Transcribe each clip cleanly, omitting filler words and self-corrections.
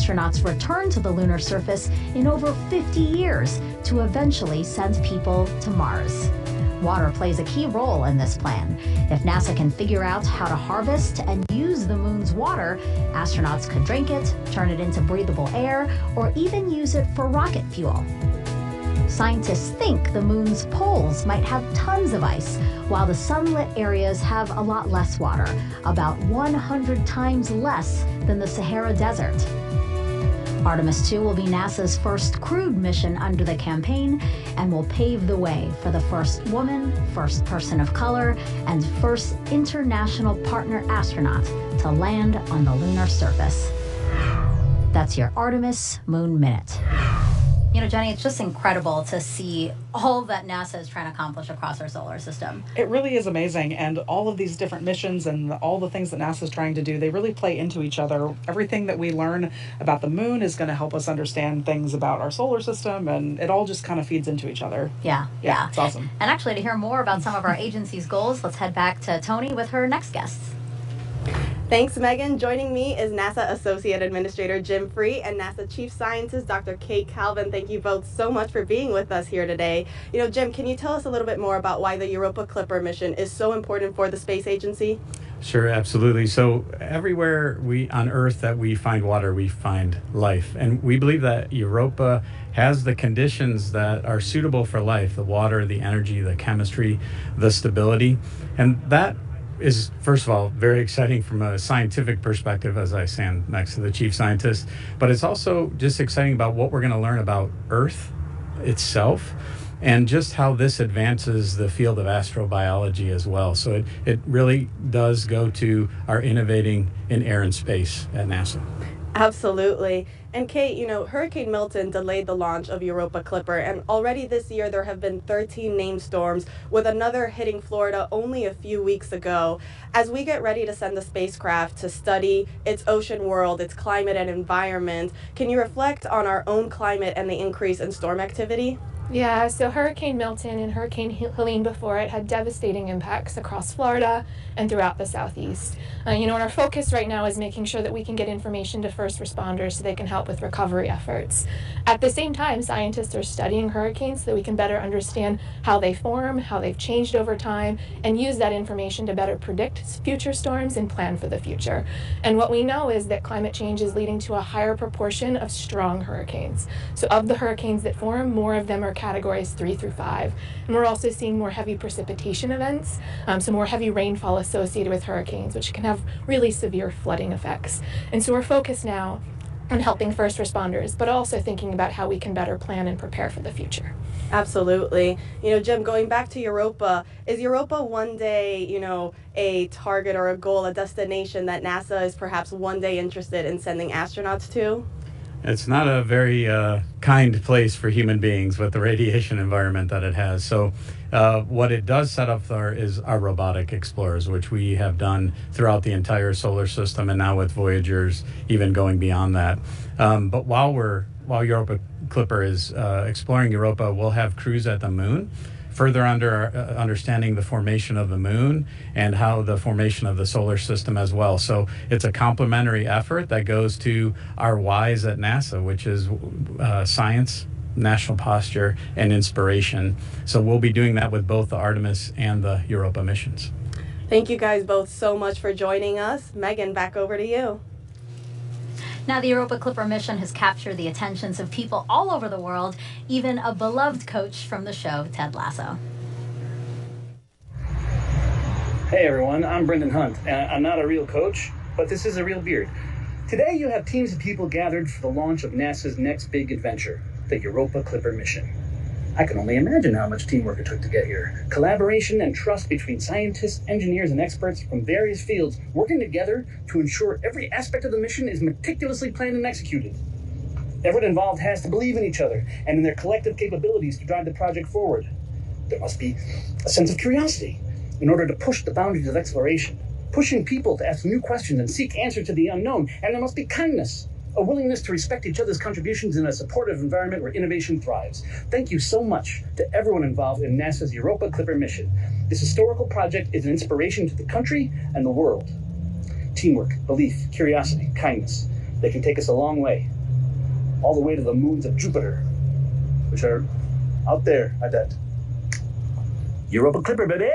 astronauts return to the lunar surface in over 50 years to eventually send people to Mars. Water plays a key role in this plan. If NASA can figure out how to harvest and use the moon's water, astronauts could drink it, turn it into breathable air, or even use it for rocket fuel. Scientists think the moon's poles might have tons of ice, while the sunlit areas have a lot less water, about 100 times less than the Sahara Desert. Artemis 2 will be NASA's first crewed mission under the campaign and will pave the way for the first woman, first person of color, and first international partner astronaut to land on the lunar surface. That's your Artemis Moon Minute. You know, Jenny, it's just incredible to see all that NASA is trying to accomplish across our solar system. It really is amazing, and all of these different missions and all the things that NASA is trying to do, they really play into each other. Everything that we learn about the moon is going to help us understand things about our solar system, and it all just kind of feeds into each other. Yeah. It's awesome. And actually, to hear more about some of our agency's goals, let's head back to Tony with her next guests. Thanks, Megan. Joining me is NASA Associate Administrator Jim Free and NASA Chief Scientist Dr. Kate Calvin. Thank you both so much for being with us here today. You know, Jim, can you tell us a little bit more about why the Europa Clipper mission is so important for the space agency? Sure, absolutely. So everywhere on Earth that we find water, we find life. And we believe that Europa has the conditions that are suitable for life: the water, the energy, the chemistry, the stability. And that is, first of all, very exciting from a scientific perspective as I stand next to the chief scientist, but it's also just exciting about what we're going to learn about Earth itself and just how this advances the field of astrobiology as well. So it really does go to our innovating in air and space at NASA. Absolutely. And Kate, you know, Hurricane Milton delayed the launch of Europa Clipper, and already this year there have been 13 named storms, with another hitting Florida only a few weeks ago. As we get ready to send the spacecraft to study its ocean world, its climate and environment, can you reflect on our own climate and the increase in storm activity? Yeah, so Hurricane Milton and Hurricane Helene before it had devastating impacts across Florida and throughout the Southeast. And our focus right now is making sure that we can get information to first responders so they can help with recovery efforts. At the same time, scientists are studying hurricanes so that we can better understand how they form, how they've changed over time, and use that information to better predict future storms and plan for the future. And what we know is that climate change is leading to a higher proportion of strong hurricanes. So of the hurricanes that form, more of them are categories 3 through 5. And we're also seeing more heavy precipitation events, so more heavy rainfall associated with hurricanes, which can have really severe flooding effects. And so we're focused now on helping first responders, but also thinking about how we can better plan and prepare for the future. Absolutely. Jim, going back to Europa, is Europa one day, a target or a goal, a destination that NASA is perhaps one day interested in sending astronauts to? It's not a very kind place for human beings with the radiation environment that it has. So what it does set up for is our robotic explorers, which we have done throughout the entire solar system, and now with Voyagers even going beyond that. But while Europa Clipper is exploring Europa, we'll have crews at the moon, further understanding the formation of the moon and how the formation of the solar system as well. So it's a complementary effort that goes to our whys at NASA, which is science, national posture, and inspiration. So we'll be doing that with both the Artemis and the Europa missions. Thank you guys both so much for joining us. Megan, back over to you. Now, the Europa Clipper mission has captured the attentions of people all over the world, even a beloved coach from the show, Ted Lasso. Hey everyone, I'm Brendan Hunt, and I'm not a real coach, but this is a real beard. Today you have teams of people gathered for the launch of NASA's next big adventure, the Europa Clipper mission. I can only imagine how much teamwork it took to get here. Collaboration and trust between scientists, engineers, and experts from various fields working together to ensure every aspect of the mission is meticulously planned and executed. Everyone involved has to believe in each other and in their collective capabilities to drive the project forward. There must be a sense of curiosity in order to push the boundaries of exploration, pushing people to ask new questions and seek answers to the unknown. And there must be kindness, a willingness to respect each other's contributions in a supportive environment where innovation thrives. Thank you so much to everyone involved in NASA's Europa Clipper mission. This historical project is an inspiration to the country and the world. Teamwork, belief, curiosity, kindness. They can take us a long way. all the way to the moons of Jupiter, which are out there at that Europa Clipper, baby.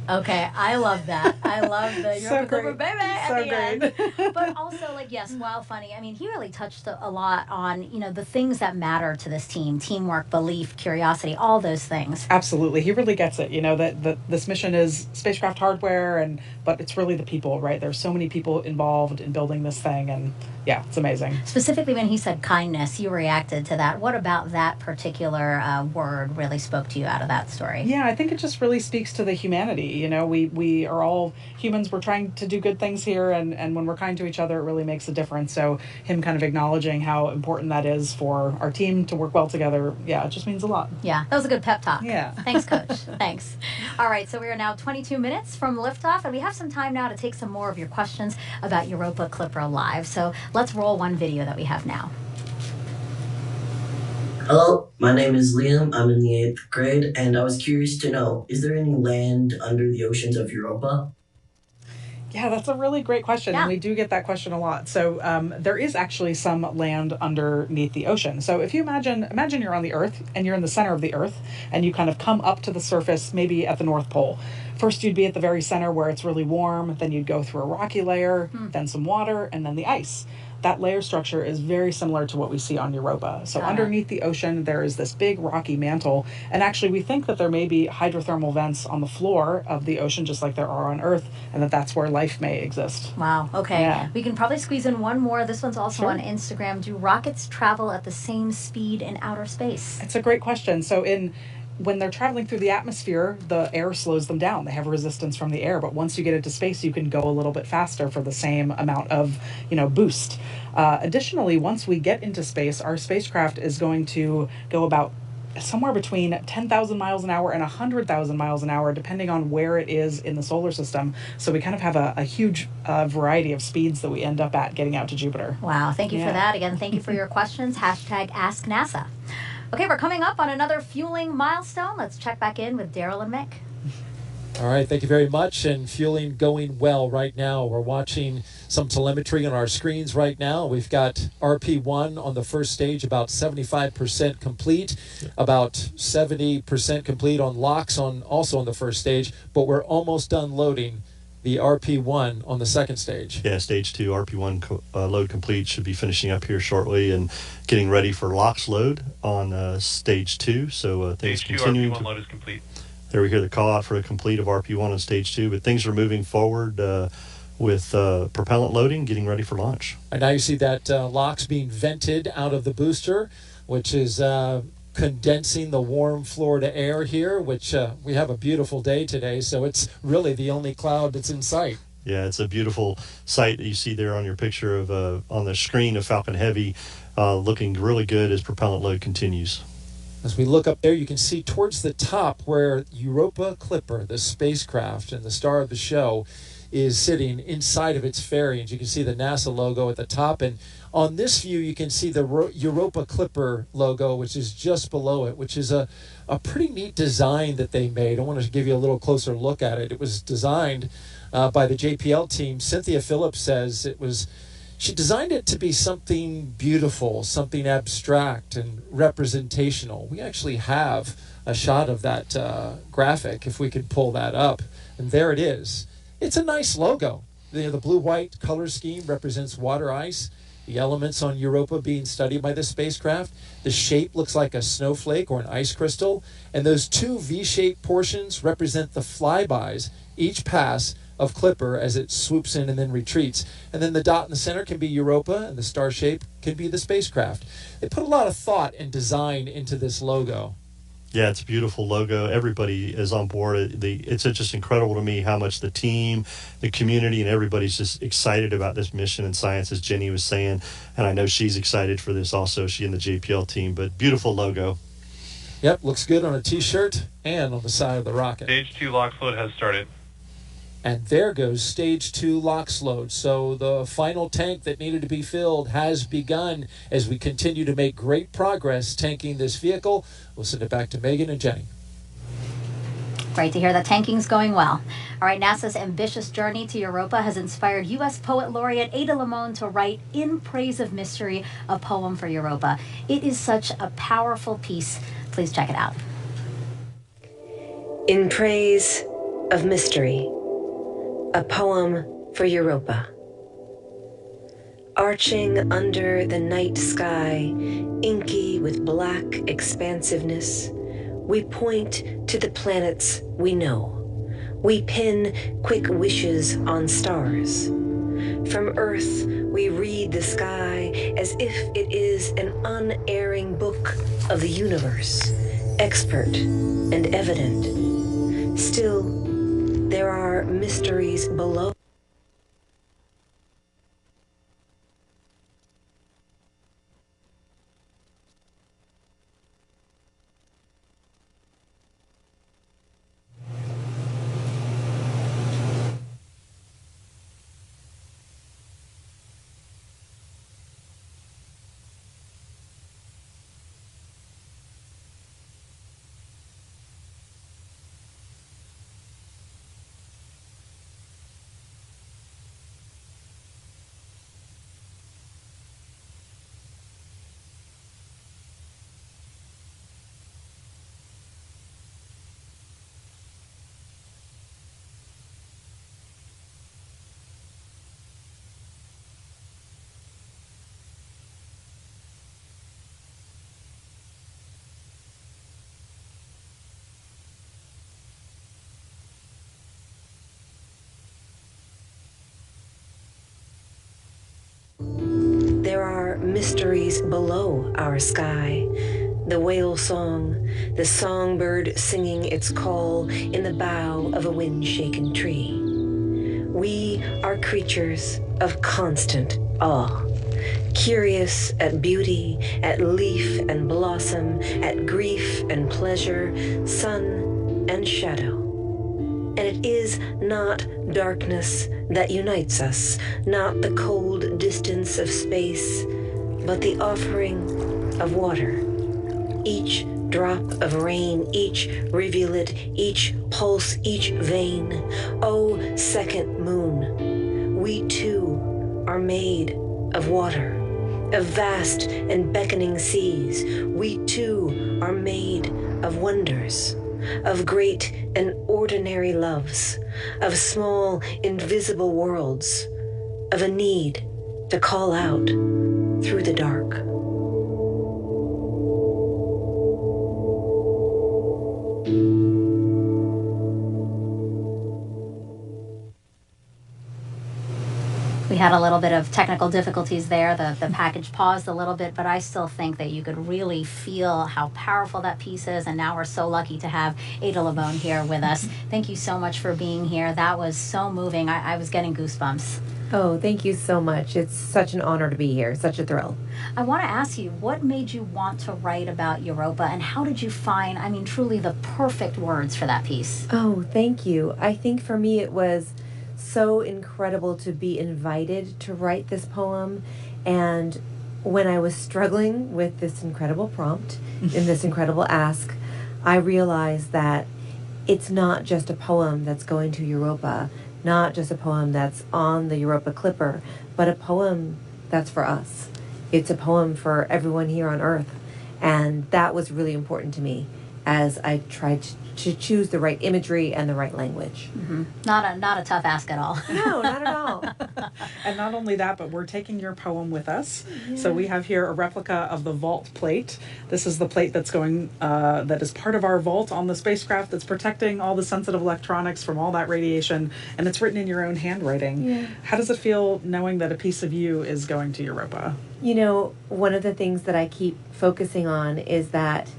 Okay, I love that. I love the So Europa Clipper great. baby at So the great. end. But also, like, yes, while funny, I mean, he really touched a lot on, the things that matter to this team: teamwork, belief, curiosity, all those things. Absolutely, he really gets it. That this mission is spacecraft hardware, but it's really the people, right? There's so many people involved in building this thing, and yeah, it's amazing. Specifically, when he said kindness, you reacted to that. What about that particular word really spoke to you out of that story? Yeah, I think it just really speaks to the humanity. We are all humans. We're trying to do good things here, and when we're kind to each other, it really makes a difference. So him kind of acknowledging how important that is for our team to work well together, yeah, it just means a lot. Yeah, that was a good pep talk. Yeah. Thanks, Coach. Thanks. All right, so we are now 22 minutes from liftoff, and we have some time now to take some more of your questions about Europa Clipper Live. So let's roll one video that we have now. Hello, my name is Liam. I'm in the 8th grade, and I was curious to know, is there any land under the oceans of Europa? Yeah, that's a really great question. Yeah. And we do get that question a lot. So there is actually some land underneath the ocean. So if you imagine you're on the Earth and you're in the center of the Earth and you kind of come up to the surface, maybe at the North Pole. First, you'd be at the very center where it's really warm. Then you'd go through a rocky layer, then some water, and then the ice. That layer structure is very similar to what we see on Europa. So underneath the ocean, there is this big rocky mantle. And actually, we think that there may be hydrothermal vents on the floor of the ocean, just like there are on Earth, and that's where life may exist. Wow, okay. Yeah. We can probably squeeze in one more. This one's also Sure. on Instagram. Do rockets travel at the same speed in outer space? It's a great question. So when they're traveling through the atmosphere, the air slows them down. They have resistance from the air, but once you get into space, you can go a little bit faster for the same amount of, boost. Additionally, once we get into space, our spacecraft is going to go about somewhere between 10,000 miles an hour and 100,000 miles an hour, depending on where it is in the solar system. So we kind of have a huge variety of speeds that we end up at getting out to Jupiter. Wow, thank you for Yeah. that. Again, thank you for your questions. #AskNASA. Okay, we're coming up on another fueling milestone. Let's check back in with Daryl and Mick. All right, thank you very much. And fueling going well right now. We're watching some telemetry on our screens right now. We've got RP1 on the first stage, about 75% complete, about 70% complete on LOX also on the first stage, but we're almost done loading the RP1 on the second stage. Yeah, stage 2 RP1 load complete, should be finishing up here shortly and getting ready for LOX load on stage 2. So things Stage 2 continuing. RP1 load is complete. There we hear the call out for a complete of RP1 on stage 2, but things are moving forward with propellant loading, getting ready for launch. And now you see that LOX being vented out of the booster, which is condensing the warm Florida air here, which we have a beautiful day today, so it's really the only cloud that's in sight. Yeah, it's a beautiful sight that you see there on your picture of on the screen of Falcon Heavy, looking really good as propellant load continues. As we look up there, you can see towards the top where Europa Clipper, the spacecraft and the star of the show, is sitting inside of its fairings. You can see the NASA logo at the top, and on this view you can see the Europa Clipper logo, which is just below it, which is a pretty neat design that they made. I want to give you a little closer look at it. It was designed by the JPL team. Cynthia Phillips says she designed it to be something beautiful, something abstract and representational. We actually have a shot of that graphic, if we could pull that up, and there it is. It's a nice logo. The blue-white color scheme represents water ice, the elements on Europa being studied by the spacecraft. The shape looks like a snowflake or an ice crystal, and those two V-shaped portions represent the flybys, each pass of Clipper as it swoops in and then retreats. And then the dot in the center can be Europa, and the star shape can be the spacecraft. They put a lot of thought and design into this logo. Yeah, it's a beautiful logo. Everybody is on board. It's just incredible to me how much the team, the community, and everybody's just excited about this mission and science, as Jenny was saying. And I know she's excited for this also, she and the JPL team. But beautiful logo. Yep, looks good on a T-shirt and on the side of the rocket. Stage 2 LOX load has started. And there goes stage 2 LOX load. So the final tank that needed to be filled has begun as we continue to make great progress tanking this vehicle. We'll send it back to Megan and Jenny. Great to hear that tanking's going well. All right, NASA's ambitious journey to Europa has inspired U.S. Poet Laureate Ada Limon to write In Praise of Mystery, a poem for Europa. It is such a powerful piece. Please check it out. In Praise of Mystery, a poem for Europa. Arching under the night sky, inky with black expansiveness, we point to the planets we know. We pin quick wishes on stars. From Earth, we read the sky as if it is an unerring book of the universe, expert and evident. Still, there are mysteries below. There are mysteries below our sky. The whale song, the songbird singing its call in the bough of a wind-shaken tree. We are creatures of constant awe, curious at beauty, at leaf and blossom, at grief and pleasure, sun and shadow. And it is not darkness that unites us, not the cold distance of space, but the offering of water. Each drop of rain, each rivulet, each pulse, each vein. Oh, second moon, we too are made of water, of vast and beckoning seas. We too are made of wonders, of great and ordinary loves, of small invisible worlds, of a need to call out through the dark. We had a little bit of technical difficulties there. The package paused a little bit, but I still think that you could really feel how powerful that piece is. And now we're so lucky to have Ada Limon here with us. Thank you so much for being here. That was so moving. I was getting goosebumps. Oh, thank you so much. It's such an honor to be here. Such a thrill. I want to ask you, what made you want to write about Europa, and how did you find, I mean, truly the perfect words for that piece? Oh, thank you. I think for me it was so incredible to be invited to write this poem. And when I was struggling with this incredible prompt and this incredible ask, I realized that it's not just a poem that's going to Europa, not just a poem that's on the Europa Clipper, but a poem that's for us. It's a poem for everyone here on Earth. And that was really important to me as I tried to choose the right imagery and the right language. Mm-hmm. Not a tough ask at all. No, not at all. And not only that, but we're taking your poem with us. Yeah. So we have here a replica of the vault plate. This is the plate that's going, that is part of our vault on the spacecraft that's protecting all the sensitive electronics from all that radiation, and it's written in your own handwriting. Yeah. How does it feel knowing that a piece of you is going to Europa? You know, one of the things that I keep focusing on is that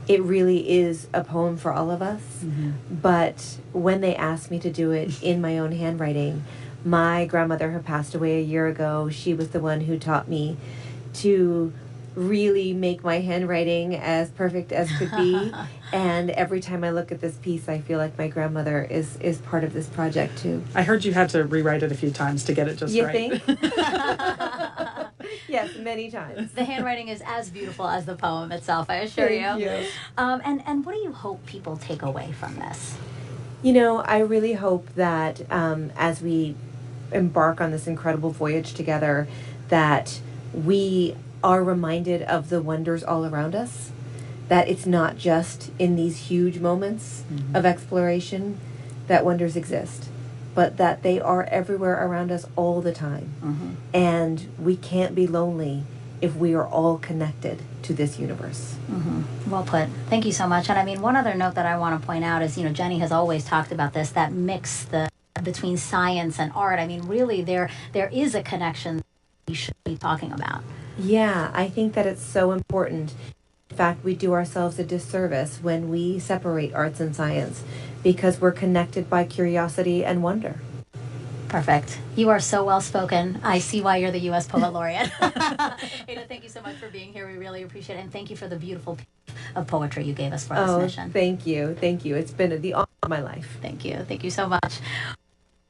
it really is a poem for all of us. Mm-hmm. But when they asked me to do it in my own handwriting, my grandmother had passed away a year ago. She was the one who taught me to really make my handwriting as perfect as could be. And every time I look at this piece, I feel like my grandmother is part of this project too. I heard you had to rewrite it a few times to get it just right. You think? Yes, many times. The handwriting is as beautiful as the poem itself, I assure you. Thank you. And what do you hope people take away from this? You know, I really hope that as we embark on this incredible voyage together, that we are reminded of the wonders all around us, that it's not just in these huge moments of exploration that wonders exist, but that they are everywhere around us all the time. And we can't be lonely if we are all connected to this universe. Well put. Thank you so much. And I mean, one other note that I want to point out is, you know, Jenny has always talked about this, that mix between science and art. I mean, really, there is a connection we should be talking about. Yeah, I think that it's so important. In fact, we do ourselves a disservice when we separate arts and science because we're connected by curiosity and wonder. Perfect. You are so well spoken. I see why you're the U.S. Poet Laureate. Ada, thank you so much for being here. We really appreciate it. And thank you for the beautiful piece of poetry you gave us for this mission. Thank you. Thank you. It's been the honor of my life. Thank you. Thank you so much.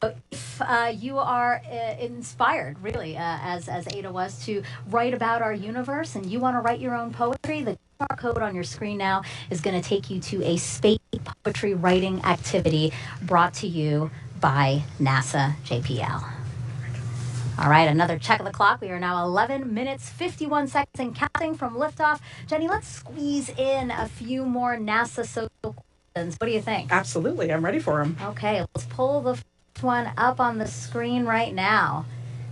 If you are inspired, really, as Ada was, to write about our universe and you want to write your own poetry, the QR code on your screen now is going to take you to a space poetry writing activity brought to you by NASA JPL. All right, another check of the clock. We are now 11 minutes, 51 seconds and counting from liftoff. Jenny, let's squeeze in a few more NASA social questions. What do you think? Absolutely. I'm ready for them. Okay, let's pull the first one up on the screen right now.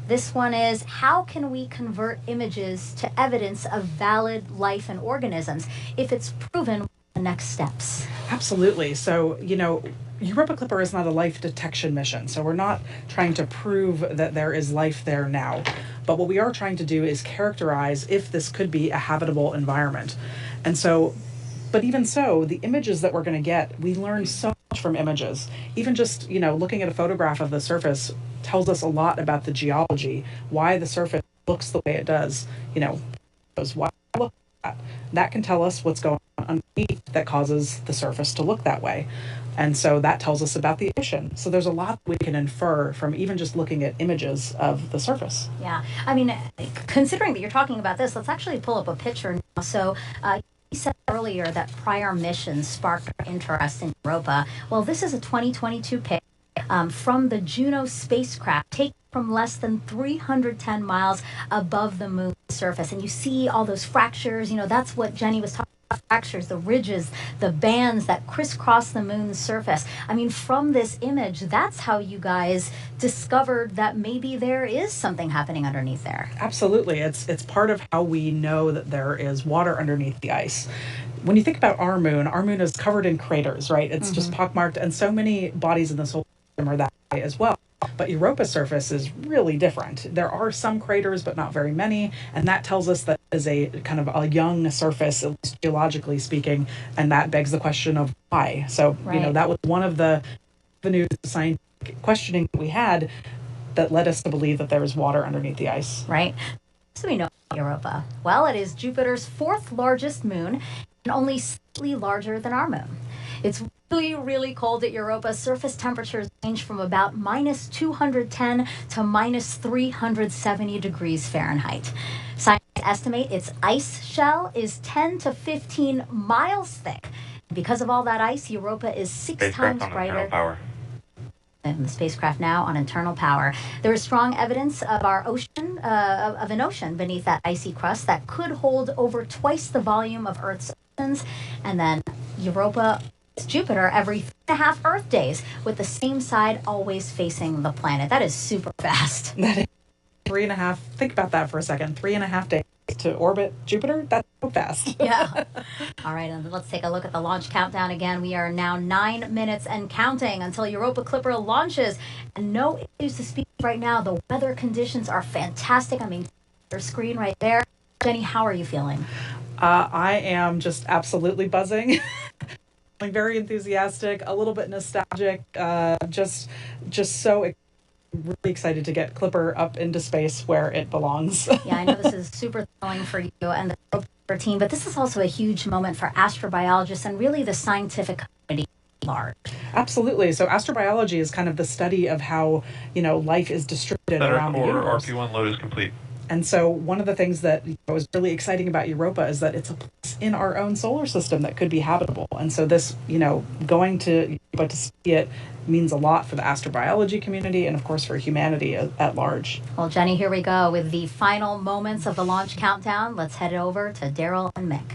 This one is, how can we convert images to evidence of valid life and organisms if it's proven the next steps? Absolutely. So, you know, Europa Clipper is not a life detection mission, so we're not trying to prove that there is life there now. But what we are trying to do is characterize if this could be a habitable environment. And so, but even so, the images that we're going to get, we learn so much from images. Even just, you know, looking at a photograph of the surface tells us a lot about the geology, why the surface looks the way it does, you know, why it looks like that. That can tell us what's going on underneath that causes the surface to look that way. And so that tells us about the ocean. So there's a lot we can infer from even just looking at images of the surface. Yeah. I mean, considering that you're talking about this, let's actually pull up a picture now. So you said earlier that prior missions sparked our interest in Europa. Well, this is a 2022 pic from the Juno spacecraft taken from less than 310 miles above the moon's surface. And you see all those fractures. You know, that's what Jenny was talking about. Fractures, the ridges, the bands that crisscross the moon's surface. I mean, from this image, that's how you guys discovered that maybe there is something happening underneath there. Absolutely. It's part of how we know that there is water underneath the ice. When you think about our moon is covered in craters, right? It's just pockmarked, and so many bodies in the solar system are that way as well. But Europa's surface is really different. There are some craters, but not very many, and that tells us that it is a kind of a young surface, at least geologically speaking, and that begs the question of why. So, you know, that was one of the avenues of scientific questioning that we had that led us to believe that there is water underneath the ice. Right. So we know about Europa. Well, it is Jupiter's fourth largest moon and only slightly larger than our moon. It's really, really cold at Europa. Surface temperatures range from about minus 210 to minus 370 degrees Fahrenheit. Scientists estimate its ice shell is 10 to 15 miles thick. Because of all that ice, Europa is 6 times brighter. And the spacecraft now on internal power. There is strong evidence of our ocean, of an ocean beneath that icy crust that could hold over twice the volume of Earth's oceans. And then Europa Jupiter every 3.5 Earth days, with the same side always facing the planet. That is super fast. That is 3.5. Think about that for a second. 3.5 days to orbit Jupiter. That's so fast. Yeah. All right, and let's take a look at the launch countdown again. We are now 9 minutes and counting until Europa Clipper launches. And no issues to speak of right now. The weather conditions are fantastic. I mean, your screen right there. Jenny, how are you feeling? I am just absolutely buzzing. I'm very enthusiastic, a little bit nostalgic, just so really excited to get Clipper up into space where it belongs. Yeah, I know this is super thrilling for you and the Clipper team, but this is also a huge moment for astrobiologists and really the scientific community at large. Absolutely. So astrobiology is kind of the study of how, you know, life is distributed around the universe. RP1 load is complete. And so one of the things that was really exciting about Europa is that it's a place in our own solar system that could be habitable. And so this, going to Europa to see it means a lot for the astrobiology community and, of course, for humanity at large. Well, Jenny, here we go with the final moments of the launch countdown. Let's head over to Daryl and Mick.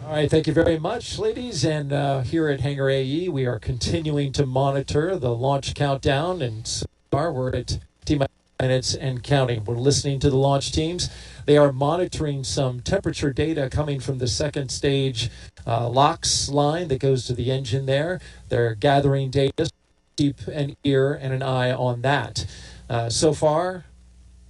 All right, thank you very much, ladies. And here at Hangar AE, we are continuing to monitor the launch countdown. And so far, we're at minutes and counting. We're listening to the launch teams. They are monitoring some temperature data coming from the second stage LOX line that goes to the engine there. They're gathering data. Keep an ear and an eye on that. So far,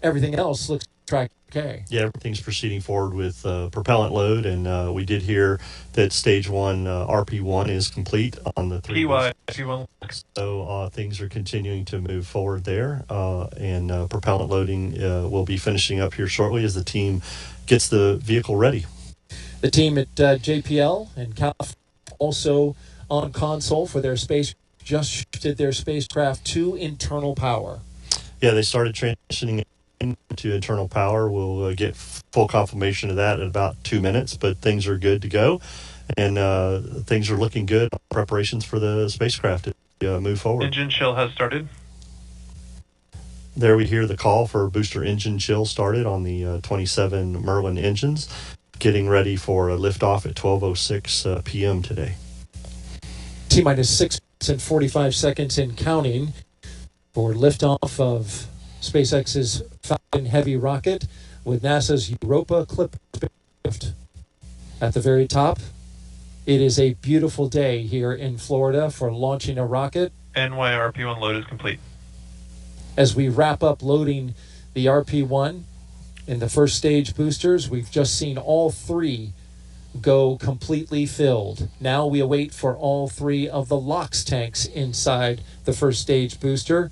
everything else looks track okay. Yeah, everything's proceeding forward with propellant load, and we did hear that stage 1 RP1 is complete on the 3. So things are continuing to move forward there, and propellant loading will be finishing up here shortly as the team gets the vehicle ready. The team at JPL and California also on console for their space just shifted their spacecraft to internal power. Yeah, they started transitioning into internal power. We'll get full confirmation of that in about 2 minutes, but things are good to go, and things are looking good. Preparations for the spacecraft to move forward. Engine chill has started. There we hear the call for booster engine chill started on the 27 Merlin engines, getting ready for a liftoff at 12:06 p.m. today. T-minus 6 minutes and 45 seconds and counting for liftoff of SpaceX's Falcon Heavy rocket with NASA's Europa Clipper spacecraft. At the very top, it is a beautiful day here in Florida for launching a rocket. NYRP1 load is complete. As we wrap up loading the RP1 in the first stage boosters, we've just seen all 3 go completely filled. Now we await for all 3 of the LOX tanks inside the first stage booster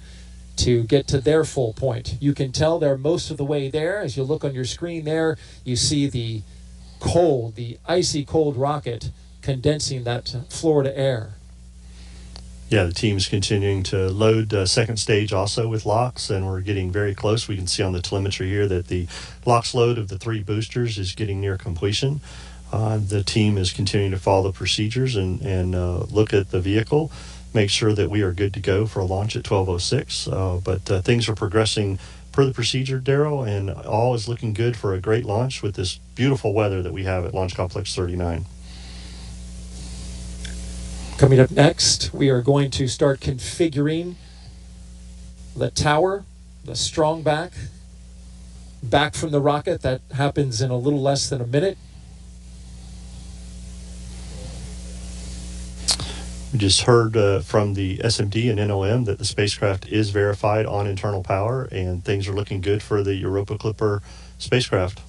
to get to their full point. You can tell they're most of the way there. As you look on your screen there, you see the icy cold rocket condensing that Florida air. Yeah, the team's continuing to load second stage also with LOX, and we're getting very close. We can see on the telemetry here that the LOX load of the 3 boosters is getting near completion. The team is continuing to follow the procedures and look at the vehicle, make sure that we are good to go for a launch at 12:06. But things are progressing per the procedure, Daryl, and all is looking good for a great launch with this beautiful weather that we have at Launch Complex 39. Coming up next, we are going to start configuring the tower, the strong back from the rocket. That happens in a little less than a minute. We just heard from the SMD and NOM that the spacecraft is verified on internal power, and things are looking good for the Europa Clipper spacecraft.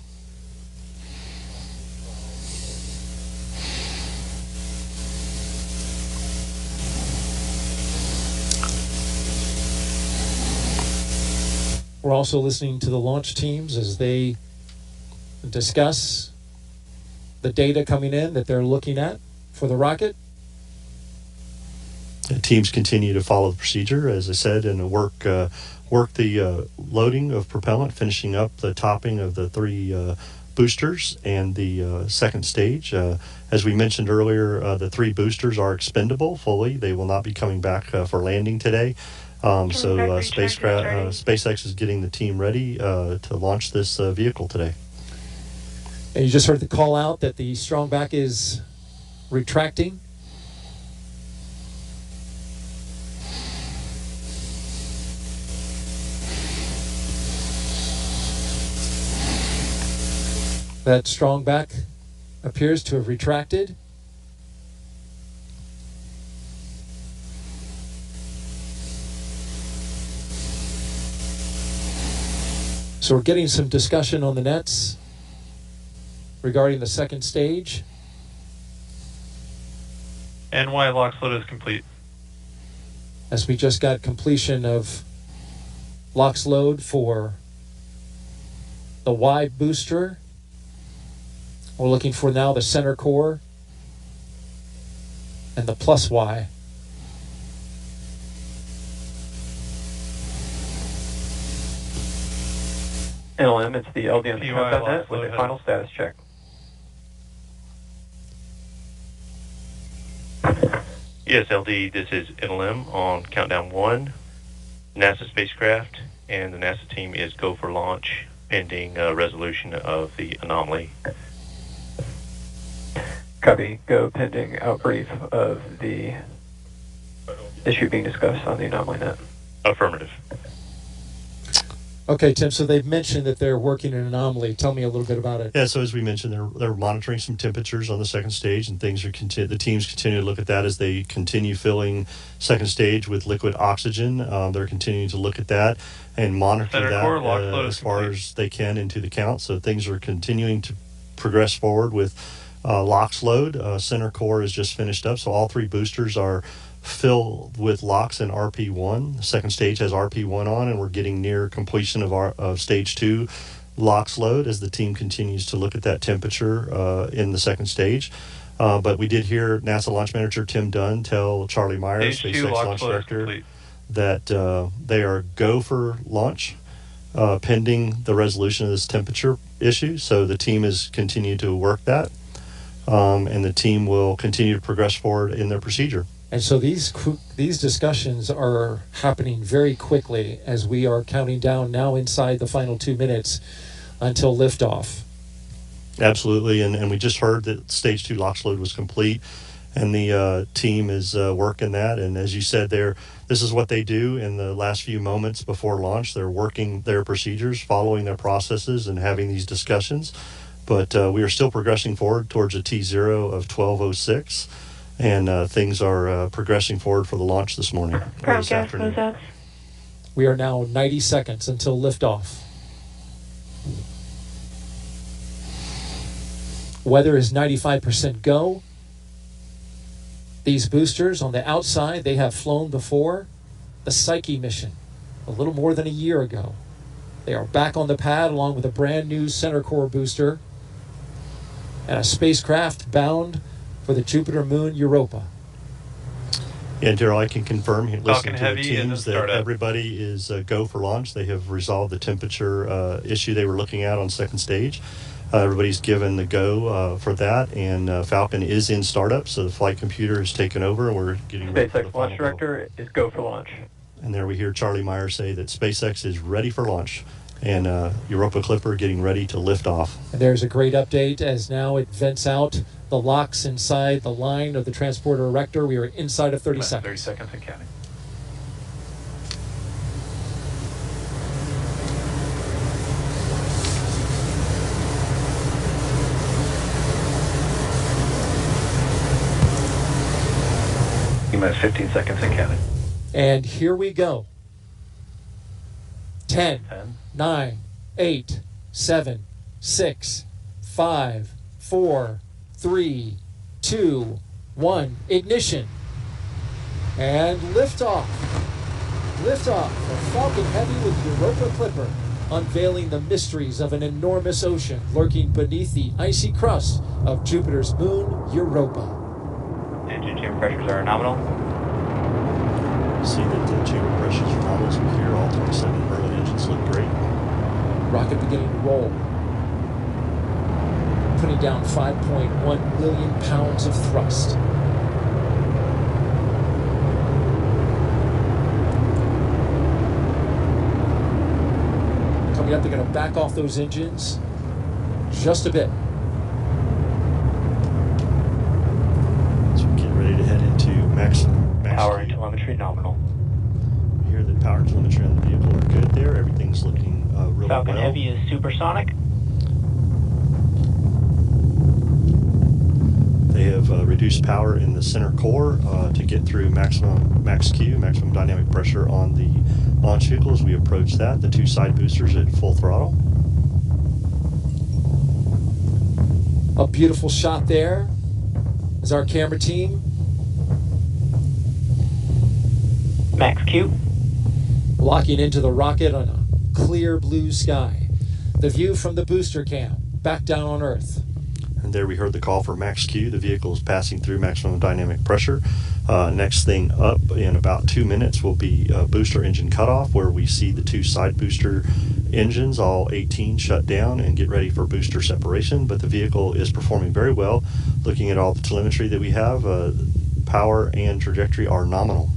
We're also listening to the launch teams as they discuss the data coming in that they're looking at for the rocket. The teams continue to follow the procedure, as I said, and work the loading of propellant, finishing up the topping of the 3 boosters and the second stage. As we mentioned earlier, the 3 boosters are expendable fully. They will not be coming back for landing today. SpaceX is getting the team ready to launch this vehicle today. And you just heard the call out that the strong back is retracting. That strong back appears to have retracted. So we're getting some discussion on the nets regarding the second stage. NY LOX load is complete. As we just got completion of LOX load for the Y booster. We're looking for now the center core and the plus Y. NLM, it's the LD on the PY countdown lock net with load a final status check. Yes, LD, this is NLM on countdown 1, NASA spacecraft, and the NASA team is go for launch pending resolution of the anomaly. Copy. Go pending outbrief of the issue being discussed on the anomaly net. Affirmative. Okay, Tim, so they've mentioned that they're working an anomaly. Tell me a little bit about it. Yeah, so as we mentioned, they're monitoring some temperatures on the second stage, and things are the teams continue to look at that as they continue filling second stage with liquid oxygen. They're continuing to look at that and monitor Center that core lock load as is far complete. as they can into the count. So things are continuing to progress forward with LOX load. Center core is just finished up, so all 3 boosters are filled with LOX and RP1. The second stage has RP1 on, and we're getting near completion of stage 2 LOX load as the team continues to look at that temperature in the second stage. But we did hear NASA launch manager Tim Dunn tell Charlie Myers, Stage 2 SpaceX LOX launch load is director, complete. that they are go for launch pending the resolution of this temperature issue. So the team is continuing to work that, and the team will continue to progress forward in their procedure. And so these discussions are happening very quickly as we are counting down now inside the final 2 minutes until liftoff. Absolutely, and we just heard that stage 2 LOX load was complete, and the team is working that. And as you said, this is what they do in the last few moments before launch. They're working their procedures, following their processes, and having these discussions. But we are still progressing forward towards a T0 of 12:06. And things are progressing forward for the launch this morning, or this afternoon. We are now 90 seconds until liftoff. Weather is 95% go. These boosters on the outside, they have flown before. The Psyche mission, a little more than a year ago. They are back on the pad along with a brand new center core booster and a spacecraft bound for the Jupiter moon Europa. Yeah, Daryl, I can confirm, listening to the Heavy teams, that startup. everybody is go for launch. They have resolved the temperature issue they were looking at on second stage. Everybody's given the go for that, and Falcon is in startup, so the flight computer has taken over, and we're getting ready for the SpaceX final launch director is go for launch. And there we hear Charlie Myers say that SpaceX is ready for launch, and Europa Clipper getting ready to lift off. And there's a great update as now it vents out the LOX inside the line of the transporter erector. We are inside of 30 seconds. 30 seconds and counting. You minus 15 seconds and counting. And here we go. 10, 10, 9, 8, 7, 6, 5, 4, 3, 2, 1. Ignition. And liftoff. Liftoff of Falcon Heavy with Europa Clipper, unveiling the mysteries of an enormous ocean lurking beneath the icy crust of Jupiter's moon, Europa. Engine chamber pressures are nominal. See that the chamber pressures are nominal as we hear all 27 Merlin engines look great. Rocket beginning to roll. Putting down 5.1 million pounds of thrust. Coming up, they're going to back off those engines just a bit. So we're getting ready to head into max Power and speed. telemetry nominal. We hear that power and telemetry on the vehicle are good there. Everything's looking really Falcon well. Heavy is supersonic. They have reduced power in the center core to get through max Q, maximum dynamic pressure on the launch vehicle as we approach that. The 2 side boosters at full throttle. A beautiful shot there as our camera team Max Q. locking into the rocket on a clear blue sky. The view from the booster cam back down on Earth. And there we heard the call for max Q. The vehicle is passing through maximum dynamic pressure. Next thing up in about 2 minutes will be booster engine cutoff, where we see the 2 side booster engines, all 18, shut down and get ready for booster separation. But the vehicle is performing very well. Looking at all the telemetry that we have, power and trajectory are nominal.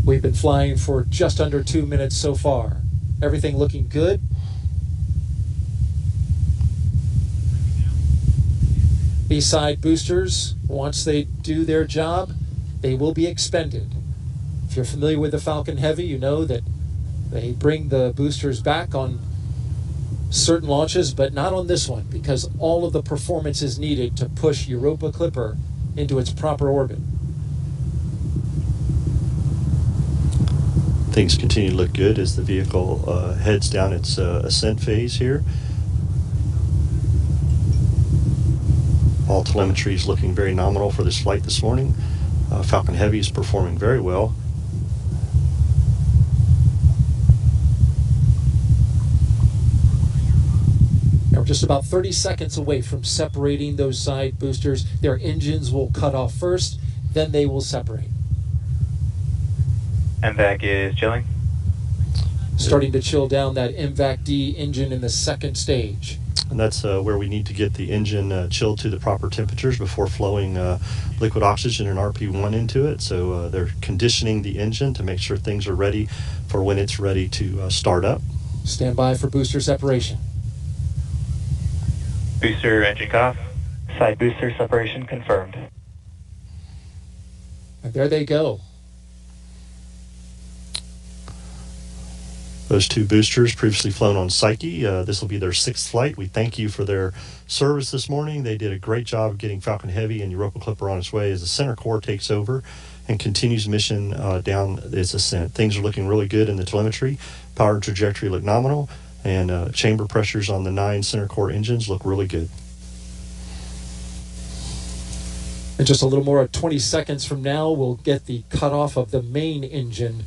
We've been flying for just under 2 minutes so far. Everything looking good. B-side boosters, once they do their job, they will be expended. If you're familiar with the Falcon Heavy, you know that they bring the boosters back on certain launches, but not on this one, because all of the performance is needed to push Europa Clipper into its proper orbit. Things continue to look good as the vehicle heads down its ascent phase here. All telemetry is looking very nominal for this flight this morning. Falcon Heavy is performing very well. Now we're just about 30 seconds away from separating those side boosters. Their engines will cut off first, then they will separate. MVAC is chilling. Starting to chill down that MVAC-D engine in the second stage. And that's where we need to get the engine chilled to the proper temperatures before flowing liquid oxygen and RP1 into it. So they're conditioning the engine to make sure things are ready for when it's ready to start up. Stand by for booster separation. Booster engine off. Side booster separation confirmed. And there they go. Those 2 boosters previously flown on Psyche. This will be their 6th flight. We thank you for their service this morning. They did a great job of getting Falcon Heavy and Europa Clipper on its way as the center core takes over and continues mission down its ascent. Things are looking really good in the telemetry. Power and trajectory look nominal, and chamber pressures on the 9 center core engines look really good. In just a little more than 20 seconds from now, we'll get the cutoff of the main engine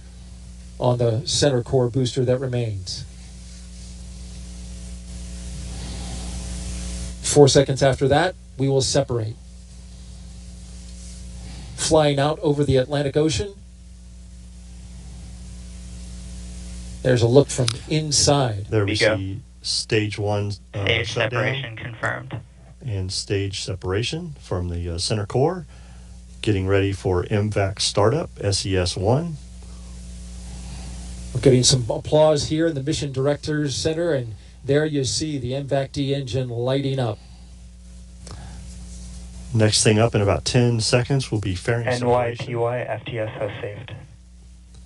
on the center core booster that remains. 4 seconds after that, we will separate. Flying out over the Atlantic Ocean. There's a look from inside. There we see stage 1 Stage shutdown separation confirmed. and stage separation from the center core. Getting ready for MVAC startup, SES-1. We're getting some applause here in the Mission Directors Center, and there you see the MVAC-D engine lighting up. Next thing up in about 10 seconds will be fairing separation. NYPY FTS has saved.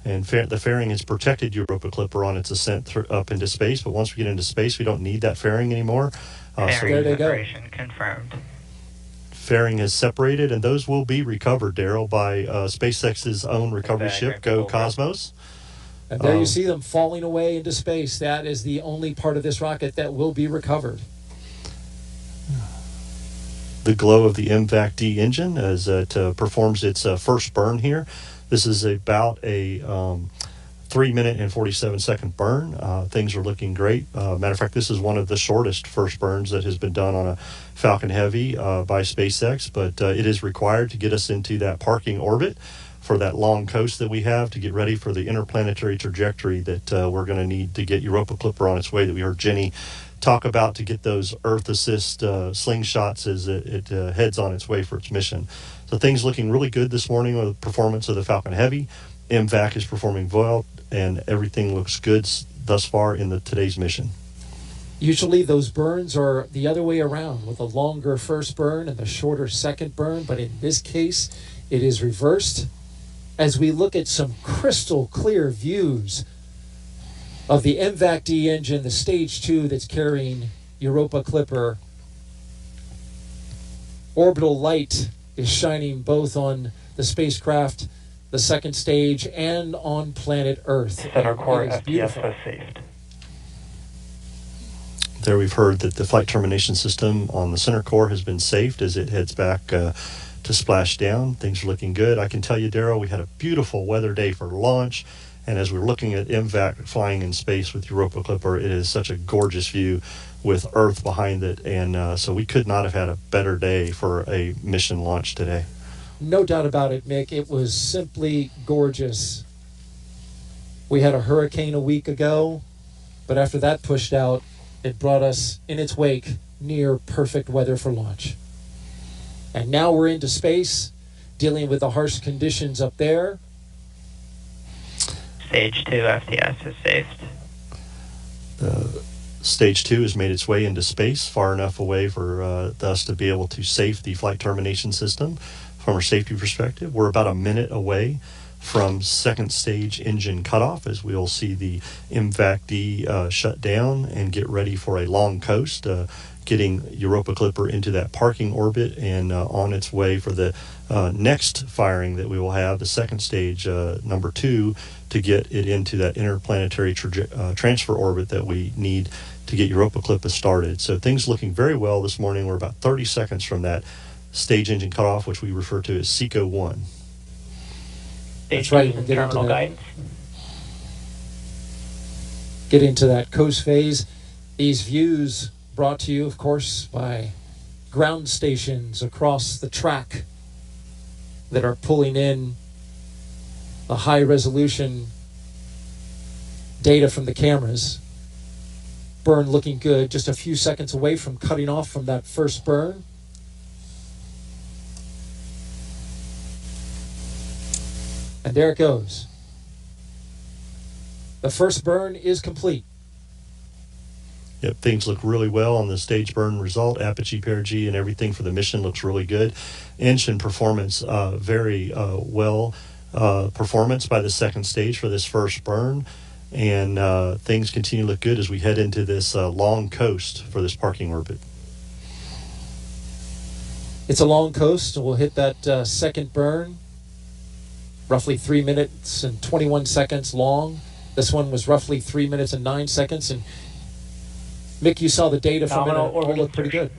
And the fairing has protected Europa Clipper on its ascent up into space, but once we get into space, we don't need that fairing anymore. There they go. Separation confirmed. Fairing has separated, and those will be recovered, Daryl, by SpaceX's own recovery ship, Go Cosmos. And there you see them falling away into space. That is the only part of this rocket that will be recovered. The glow of the MVAC-D engine as it performs its first burn here. This is about a 3-minute and 47-second burn. Things are looking great. Matter of fact, this is one of the shortest first burns that has been done on a Falcon Heavy by SpaceX, but it is required to get us into that parking orbit for that long coast that we have to get ready for the interplanetary trajectory that we're going to need to get Europa Clipper on its way that we heard Jenny talk about to get those Earth Assist slingshots as it heads on its way for its mission. So things looking really good this morning with the performance of the Falcon Heavy. MVAC is performing well, and everything looks good thus far in today's mission. Usually those burns are the other way around, with a longer first burn and the shorter second burn, but in this case, it is reversed. As we look at some crystal clear views of the MVAC-D engine, the stage 2 that's carrying Europa Clipper. Orbital light is shining both on the spacecraft, the second stage, and on planet Earth. Center core FTS has saved. There we've heard that the flight termination system on the center core has been saved as it heads back to splash down. Things are looking good. I can tell you, Darryl, we had a beautiful weather day for launch, And as we're looking at MVAC flying in space with Europa Clipper, it is such a gorgeous view with Earth behind it. And so we could not have had a better day for a mission launch today. No doubt about it, Mick. It was simply gorgeous. We had a hurricane a week ago, but after that pushed out, it brought us in its wake near perfect weather for launch. And now we're into space, dealing with the harsh conditions up there. Stage 2 FTS is saved. Stage 2 has made its way into space, far enough away for us to be able to safe the flight termination system. From a safety perspective, we're about a minute away from second stage engine cutoff, as we'll see the MVAC-D shut down and get ready for a long coast, getting Europa Clipper into that parking orbit and on its way for the next firing that we will have, the second stage, number 2, to get it into that interplanetary transfer orbit that we need to get Europa Clipper started. So things looking very well this morning. We're about 30 seconds from that stage engine cutoff, which we refer to as SECO 1. That's right. We'll Terminal guidance. Get into that coast phase. These views brought to you, of course, by ground stations across the track that are pulling in the high-resolution data from the cameras. Burn looking good, just a few seconds away from cutting off from that first burn. And there it goes. The first burn is complete. Yep, things look really well on the stage burn result. Apogee, perigee, and everything for the mission looks really good. Engine performance, very well performance by the second stage for this first burn. And things continue to look good as we head into this long coast for this parking orbit. It's a long coast, and we'll hit that second burn. Roughly 3 minutes and 21 seconds long. This one was roughly 3 minutes and 9 seconds. And Mick, you saw the data from it. All looked pretty good.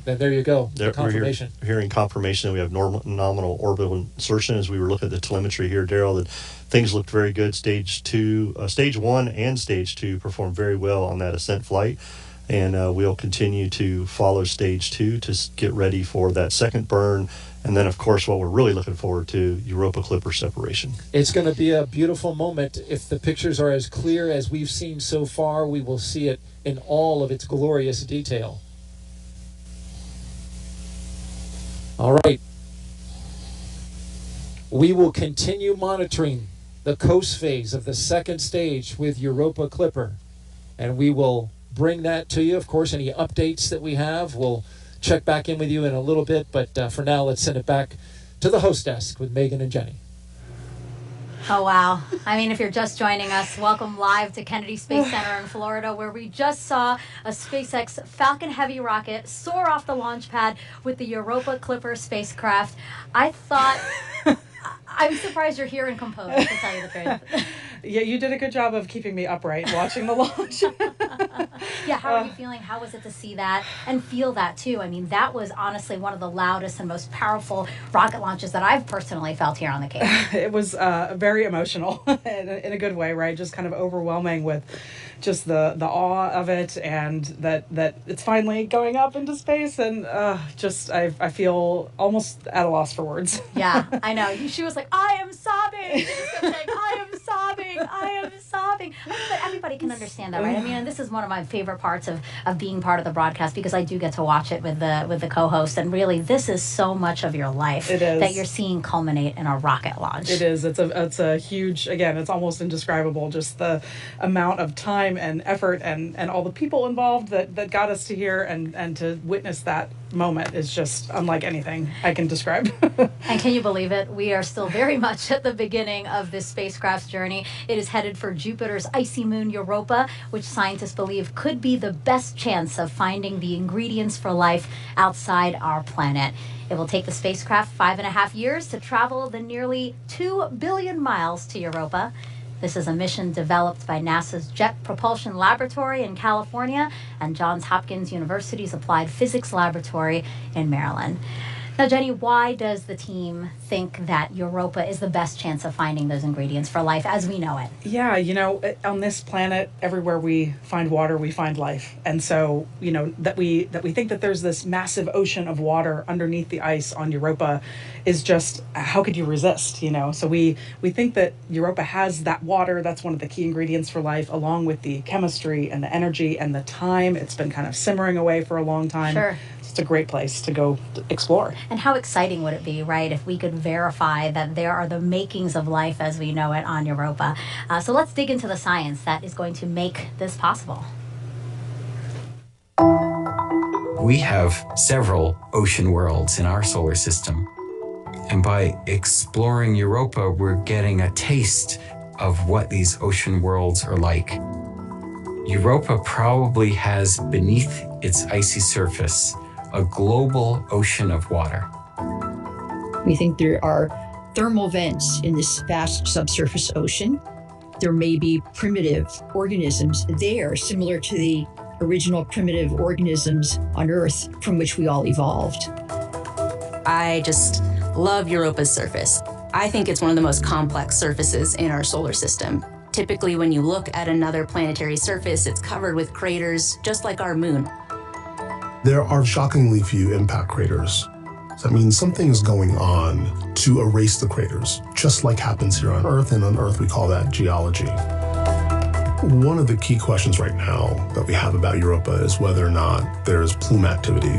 Then there you go. Confirmation. We're hearing confirmation that we have nominal orbital insertion. As we were looking at the telemetry here, Daryl, that things looked very good. Stage 1 and Stage 2 performed very well on that Ascent flight. And we'll continue to follow Stage 2 to get ready for that second burn. And then, of course, what we're really looking forward to, Europa Clipper separation. It's going to be a beautiful moment. If the pictures are as clear as we've seen so far, we will see it in all of its glorious detail. All right. We will continue monitoring the coast phase of the second stage with Europa Clipper. And we will bring that to you. Of course, any updates that we have, we'll check back in with you in a little bit, but for now, let's send it back to the host desk with Megan and Jenny. Oh, wow. I mean, if you're just joining us, welcome live to Kennedy Space Center in Florida, where we just saw a SpaceX Falcon Heavy rocket soar off the launch pad with the Europa Clipper spacecraft. I thought... I'm surprised you're here and composed, to tell you the truth. Yeah, you did a good job of keeping me upright watching the launch. Yeah, how are you feeling? How was it to see that and feel that, too? I mean, that was honestly one of the loudest and most powerful rocket launches that I've personally felt here on the Cape. It was very emotional in a good way, right? Just kind of overwhelming with just the awe of it, and that it's finally going up into space, and I feel almost at a loss for words. Yeah, I know. She was like, I am sobbing. She just kept saying, I am sobbing. I am sobbing. I mean, but everybody can understand that, right? I mean, and this is one of my favorite parts of being part of the broadcast, because I do get to watch it with the co-host, and really, this is so much of your life that you're seeing culminate in a rocket launch. It is. It's a huge, again, it's almost indescribable, just the amount of time and effort and all the people involved that got us to here, and to witness that moment is just unlike anything I can describe. And can you believe it? We are still very much at the beginning of this spacecraft's journey. It is headed for Jupiter's icy moon Europa, which scientists believe could be the best chance of finding the ingredients for life outside our planet. It will take the spacecraft 5.5 years to travel the nearly 2 billion miles to Europa. This is a mission developed by NASA's Jet Propulsion Laboratory in California and Johns Hopkins University's Applied Physics Laboratory in Maryland. Now, Jenny, why does the team think that Europa is the best chance of finding those ingredients for life as we know it? Yeah, you know, on this planet, everywhere we find water, we find life. And so, you know, that we think that there's this massive ocean of water underneath the ice on Europa is just, how could you resist, you know? So we think that Europa has that water. That's one of the key ingredients for life, along with the chemistry and the energy and the time. It's been kind of simmering away for a long time. Sure. It's a great place to go explore. And how exciting would it be, right, if we could verify that there are the makings of life as we know it on Europa. So let's dig into the science that is going to make this possible. We have several ocean worlds in our solar system. And by exploring Europa, we're getting a taste of what these ocean worlds are like. Europa probably has beneath its icy surface a global ocean of water. We think there are thermal vents in this vast subsurface ocean. There may be primitive organisms there, similar to the original primitive organisms on Earth from which we all evolved. I just love Europa's surface. I think it's one of the most complex surfaces in our solar system. Typically, when you look at another planetary surface, it's covered with craters, just like our moon. There are shockingly few impact craters. So that means something is going on to erase the craters, just like happens here on Earth, and on Earth we call that geology. One of the key questions right now that we have about Europa is whether or not there's plume activity.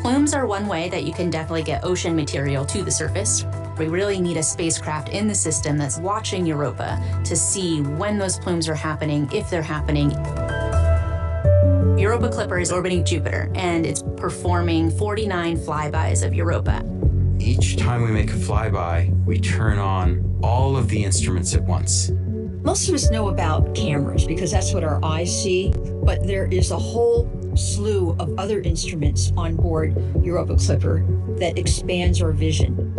Plumes are one way that you can definitely get ocean material to the surface. We really need a spacecraft in the system that's watching Europa to see when those plumes are happening, if they're happening. Europa Clipper is orbiting Jupiter, and it's performing 49 flybys of Europa. Each time we make a flyby, we turn on all of the instruments at once. Most of us know about cameras because that's what our eyes see, but there is a whole slew of other instruments on board Europa Clipper that expands our vision.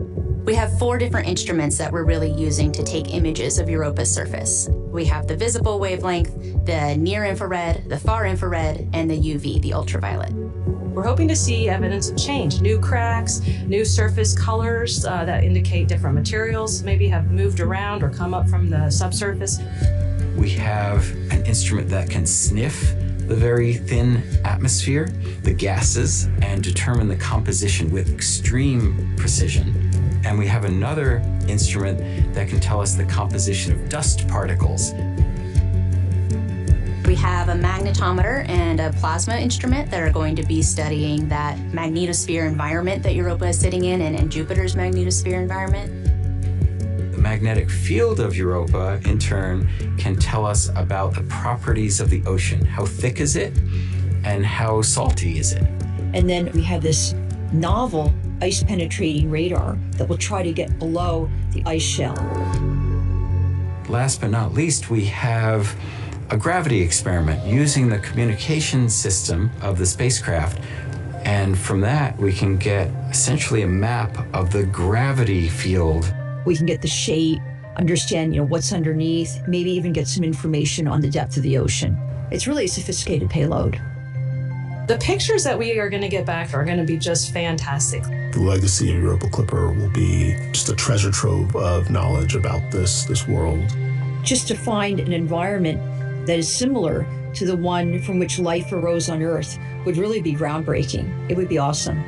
We have 4 different instruments that we're really using to take images of Europa's surface. We have the visible wavelength, the near infrared, the far infrared, and the UV, the ultraviolet. We're hoping to see evidence of change, new cracks, new surface colors that indicate different materials maybe have moved around or come up from the subsurface. We have an instrument that can sniff the very thin atmosphere, the gases, and determine the composition with extreme precision. And we have another instrument that can tell us the composition of dust particles. We have a magnetometer and a plasma instrument that are going to be studying that magnetosphere environment that Europa is sitting in and Jupiter's magnetosphere environment. The magnetic field of Europa, in turn, can tell us about the properties of the ocean. How thick is it, and how salty is it? And then we have this novel ice-penetrating radar that will try to get below the ice shell. Last but not least, we have a gravity experiment using the communication system of the spacecraft. And from that, we can get essentially a map of the gravity field. We can get the shape, understand what's underneath, maybe even get some information on the depth of the ocean. It's really a sophisticated payload. The pictures that we are going to get back are going to be just fantastic. The legacy of Europa Clipper will be just a treasure trove of knowledge about this world. Just to find an environment that is similar to the one from which life arose on Earth would really be groundbreaking. It would be awesome.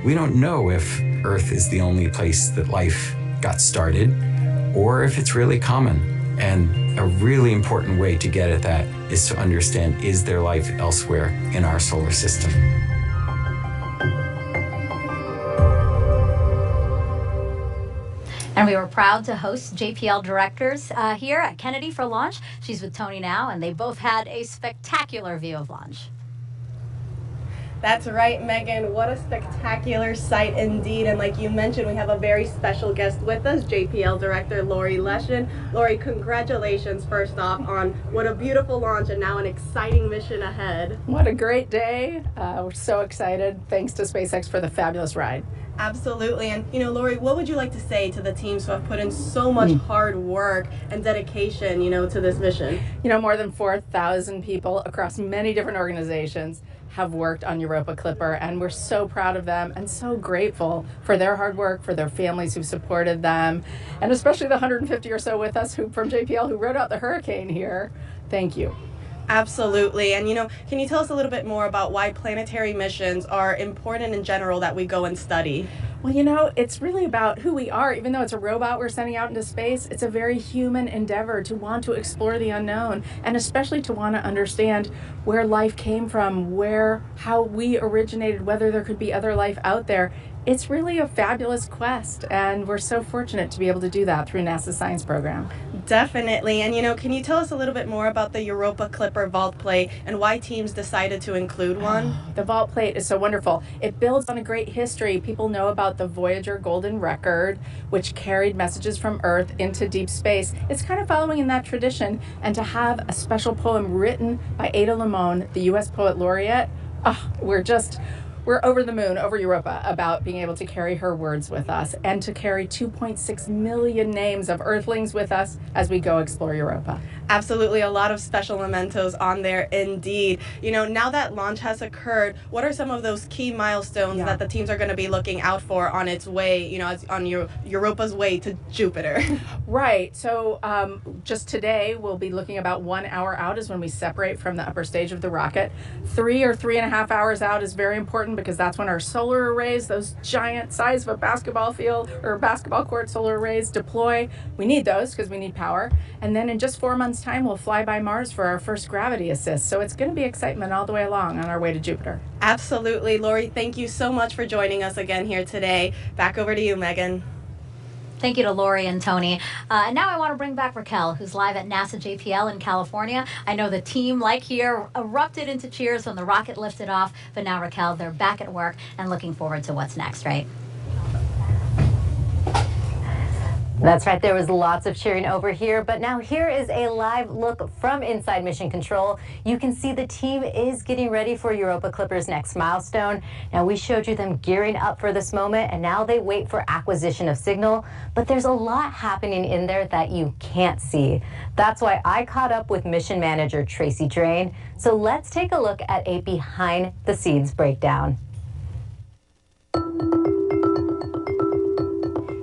We don't know if Earth is the only place that life got started, or if it's really common. And a really important way to get at that is to understand, is there life elsewhere in our solar system? And we were proud to host JPL directors here at Kennedy for launch. She's with Tony now, and they both had a spectacular view of launch. That's right, Megan. What a spectacular sight indeed. And like you mentioned, we have a very special guest with us, JPL Director Lori Leshin. Lori, congratulations first off on what a beautiful launch and now an exciting mission ahead. What a great day. We're so excited. Thanks to SpaceX for the fabulous ride. Absolutely. And, Lori, what would you like to say to the teams who have put in so much hard work and dedication, to this mission? More than 4,000 people across many different organizations have worked on Europa Clipper, and we're so proud of them and so grateful for their hard work, for their families who supported them, and especially the 150 or so with us from JPL who rode out the hurricane here. Thank you. Absolutely. And, can you tell us a little bit more about why planetary missions are important in general that we go and study? Well, it's really about who we are. Even though it's a robot we're sending out into space, it's a very human endeavor to want to explore the unknown, and especially to want to understand where life came from, how we originated, whether there could be other life out there. It's really a fabulous quest, and we're so fortunate to be able to do that through NASA's science program. Definitely. And, can you tell us a little bit more about the Europa Clipper vault plate and why teams decided to include one? The vault plate is so wonderful. It builds on a great history. People know about the Voyager Golden Record, which carried messages from Earth into deep space. It's kind of following in that tradition, and to have a special poem written by Ada Limon, the U.S. Poet Laureate, we're over the moon, over Europa, about being able to carry her words with us and to carry 2.6 million names of Earthlings with us as we go explore Europa. Absolutely, a lot of special mementos on there indeed. Now that launch has occurred, what are some of those key milestones that the teams are going to be looking out for on its way, on Europa's way to Jupiter? Right. So just today, we'll be looking about 1 hour out is when we separate from the upper stage of the rocket. 3 or 3.5 hours out is very important because that's when our solar arrays, those giant size of a basketball field or basketball court solar arrays, deploy. We need those because we need power. And then in just 4 months' time, we'll fly by Mars for our first gravity assist. So it's going to be excitement all the way along on our way to Jupiter. Absolutely. Lori, thank you so much for joining us again here today. Back over to you, Megan. Thank you to Lori and Tony. And now I want to bring back Raquel, who's live at NASA JPL in California. I know the team, like here, erupted into cheers when the rocket lifted off. But now, Raquel, they're back at work and looking forward to what's next, right? That's right. There was lots of cheering over here, but now here is a live look from inside Mission Control. You can see the team is getting ready for Europa Clipper's next milestone. Now, we showed you them gearing up for this moment, and now they wait for acquisition of signal, but there's a lot happening in there that you can't see. That's why I caught up with Mission Manager Tracy Drain. So let's take a look at a behind-the-scenes breakdown.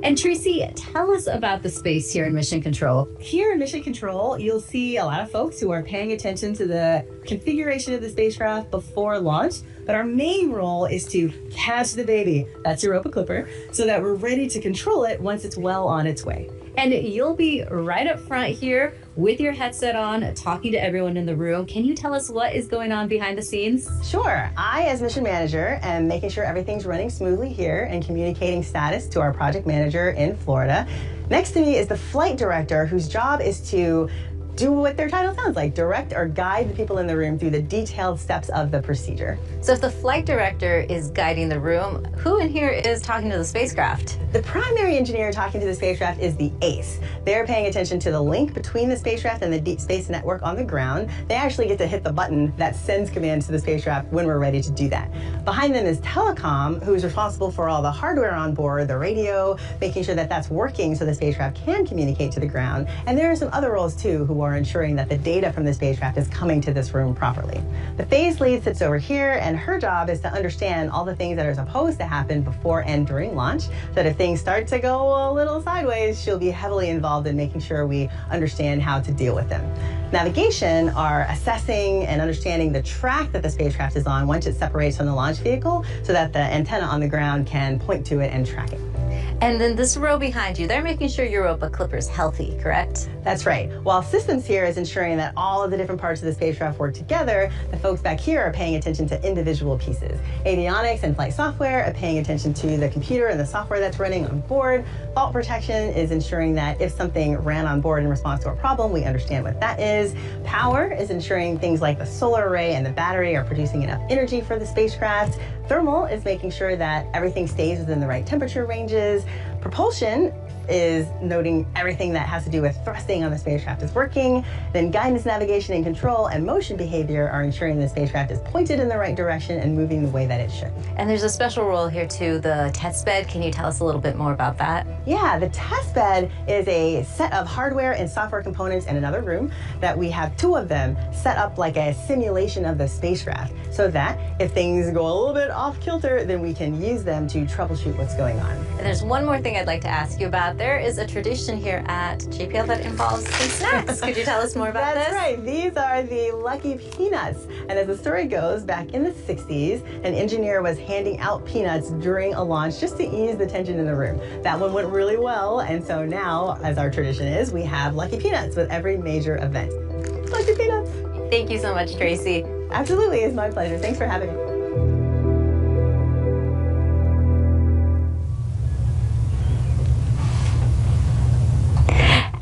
And Tracy, tell us about the space here in Mission Control. Here in Mission Control, you'll see a lot of folks who are paying attention to the configuration of the spacecraft before launch. But our main role is to catch the baby, that's Europa Clipper, so that we're ready to control it once it's well on its way. And you'll be right up front here with your headset on, talking to everyone in the room. Can you tell us what is going on behind the scenes? Sure. I, as mission manager, am making sure everything's running smoothly here and communicating status to our project manager in Florida. Next to me is the flight director, whose job is to do what their title sounds like, direct or guide the people in the room through the detailed steps of the procedure. So if the flight director is guiding the room, who in here is talking to the spacecraft? The primary engineer talking to the spacecraft is the ACE. They're paying attention to the link between the spacecraft and the deep space network on the ground. They actually get to hit the button that sends commands to the spacecraft when we're ready to do that. Behind them is Telecom, who's responsible for all the hardware on board, the radio, making sure that that's working so the spacecraft can communicate to the ground. And there are some other roles too who are ensuring that the data from the spacecraft is coming to this room properly. The phase lead sits over here, and her job is to understand all the things that are supposed to happen before and during launch, so that if things start to go a little sideways, she'll be heavily involved in making sure we understand how to deal with them. Navigation are assessing and understanding the track that the spacecraft is on once it separates from the launch vehicle, so that the antenna on the ground can point to it and track it. And then this row behind you, they're making sure Europa Clipper's healthy, correct? That's right. While systems here is ensuring that all of the different parts of the spacecraft work together, the folks back here are paying attention to individual pieces. Avionics and flight software are paying attention to the computer and the software that's running on board. Fault protection is ensuring that if something ran on board in response to a problem, we understand what that is. Power is ensuring things like the solar array and the battery are producing enough energy for the spacecraft. Thermal is making sure that everything stays within the right temperature ranges. Propulsion is noting everything that has to do with thrusting on the spacecraft is working. Then guidance, navigation, and control and motion behavior are ensuring the spacecraft is pointed in the right direction and moving the way that it should. And there's a special role here too, the test bed. Can you tell us a little bit more about that? Yeah, the test bed is a set of hardware and software components in another room that we have 2 of them set up like a simulation of the spacecraft, so that if things go a little bit off kilter, then we can use them to troubleshoot what's going on. And there's one more thing I'd like to ask you about. There is a tradition here at JPL that involves some snacks. Could you tell us more about this? That's right. These are the Lucky Peanuts. And as the story goes, back in the 60s, an engineer was handing out peanuts during a launch just to ease the tension in the room. That one went really well, and so now, as our tradition is, we have Lucky Peanuts with every major event. Lucky Peanuts! Thank you so much, Tracy. Absolutely, it's my pleasure. Thanks for having me.